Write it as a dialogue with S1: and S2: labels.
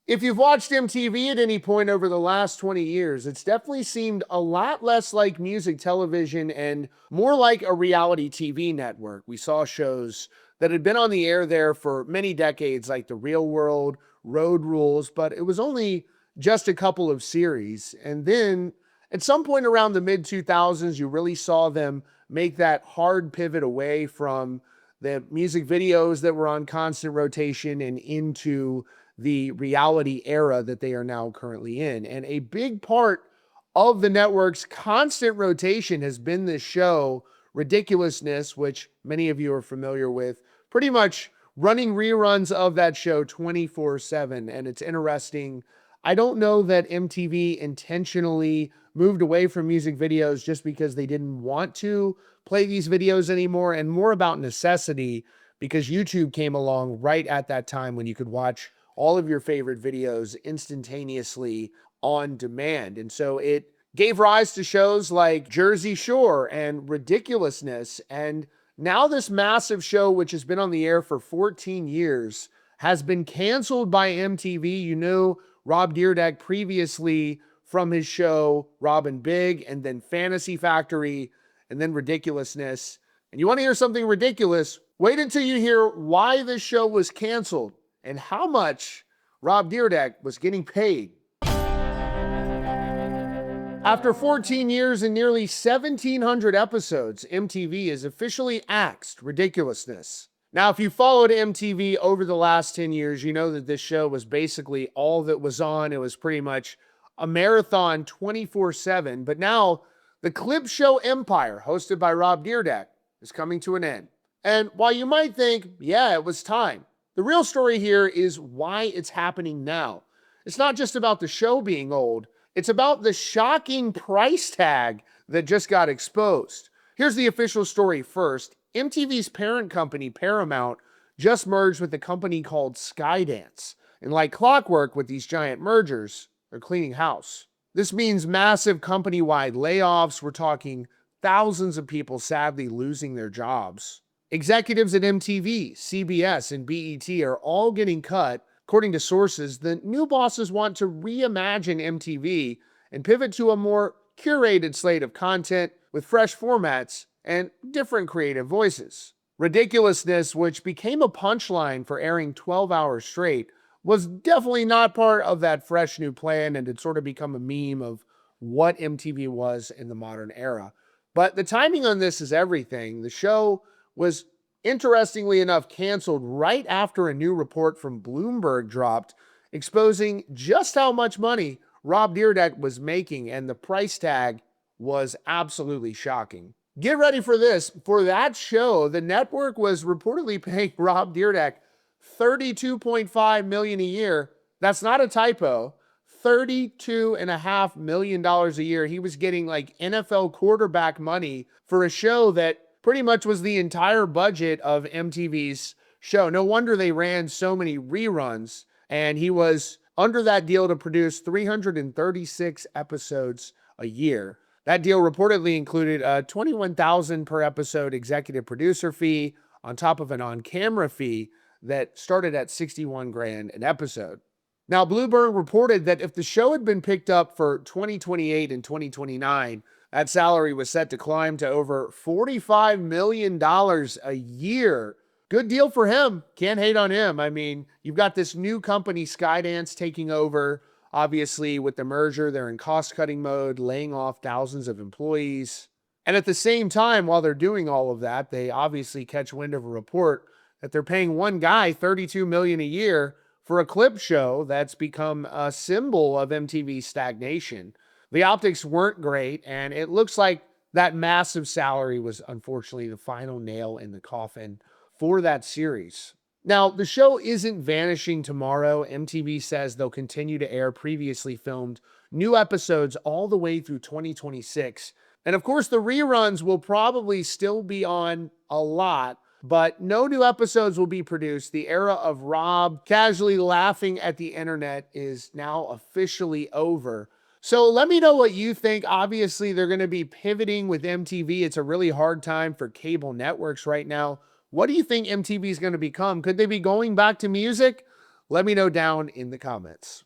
S1: If you've watched MTV at any point over the last 20 years, it's definitely seemed a lot less like music television and more like a reality TV network. We saw shows that had been on the air there for many decades, like The Real World, Road Rules, but it was only just a couple of series. And then at some point around the mid 2000s, you really saw them make that hard pivot away from the music videos that were on constant rotation and into the reality era that they are now currently in. And a big part of the network's constant rotation has been this show, Ridiculousness, which many of you are familiar with, pretty much running reruns of that show 24/7. And it's interesting. I don't know that MTV intentionally moved away from music videos just because they didn't want to play these videos anymore, and more about necessity because YouTube came along right at that time when you could watch all of your favorite videos instantaneously on demand. And so it gave rise to shows like Jersey Shore and Ridiculousness. And now this massive show, which has been on the air for 14 years, has been canceled by MTV. You know, Rob Dyrdek previously from his show Rob and Big, and then Fantasy Factory, and then Ridiculousness. And you want to hear something ridiculous? Wait until you hear why this show was canceled and how much Rob Dyrdek was getting paid. After 14 years and nearly 1,700 episodes, MTV has officially axed Ridiculousness. Now, if you followed MTV over the last 10 years, you know that this show was basically all that was on. It was pretty much a marathon 24/7. But now, the clip show empire, hosted by Rob Dyrdek, is coming to an end. And while you might think, yeah, it was time, the real story here is why it's happening now. It's not just about the show being old, it's about the shocking price tag that just got exposed. Here's the official story first. MTV's parent company, Paramount, just merged with a company called Skydance. And like clockwork with these giant mergers, they're cleaning house. This means massive company-wide layoffs. We're talking thousands of people sadly losing their jobs. Executives at MTV, CBS, and BET are all getting cut. According to sources, the new bosses want to reimagine MTV and pivot to a more curated slate of content with fresh formats and different creative voices. Ridiculousness, which became a punchline for airing 12 hours straight, was definitely not part of that fresh new plan, and had sort of become a meme of what MTV was in the modern era. But the timing on this is everything. The show was, interestingly enough, canceled right after a new report from Bloomberg dropped, exposing just how much money Rob Dyrdek was making, and the price tag was absolutely shocking. Get ready for this. For that show, the network was reportedly paying Rob Dyrdek $32.5 million a year. That's not a typo. $32.5 million a year. He was getting like NFL quarterback money for a show that pretty much was the entire budget of MTV's show. No wonder they ran so many reruns, and he was under that deal to produce 336 episodes a year. That deal reportedly included a $21,000 per episode executive producer fee on top of an on-camera fee that started at $61,000 an episode. Now, Bloomberg reported that if the show had been picked up for 2028 and 2029, that salary was set to climb to over $45 million a year. Good deal for him. Can't hate on him. I mean, you've got this new company, Skydance, taking over. Obviously, with the merger, they're in cost-cutting mode, laying off thousands of employees. And at the same time, while they're doing all of that, they obviously catch wind of a report that they're paying one guy $32 million a year for a clip show that's become a symbol of MTV's stagnation. The optics weren't great, and it looks like that massive salary was unfortunately the final nail in the coffin for that series. Now, the show isn't vanishing tomorrow. MTV says they'll continue to air previously filmed new episodes all the way through 2026. And of course, the reruns will probably still be on a lot, but no new episodes will be produced. The era of Rob casually laughing at the internet is now officially over. So let me know what you think. Obviously, they're going to be pivoting with MTV. It's a really hard time for cable networks right now. What do you think MTV is going to become? Could they be going back to music? Let me know down in the comments.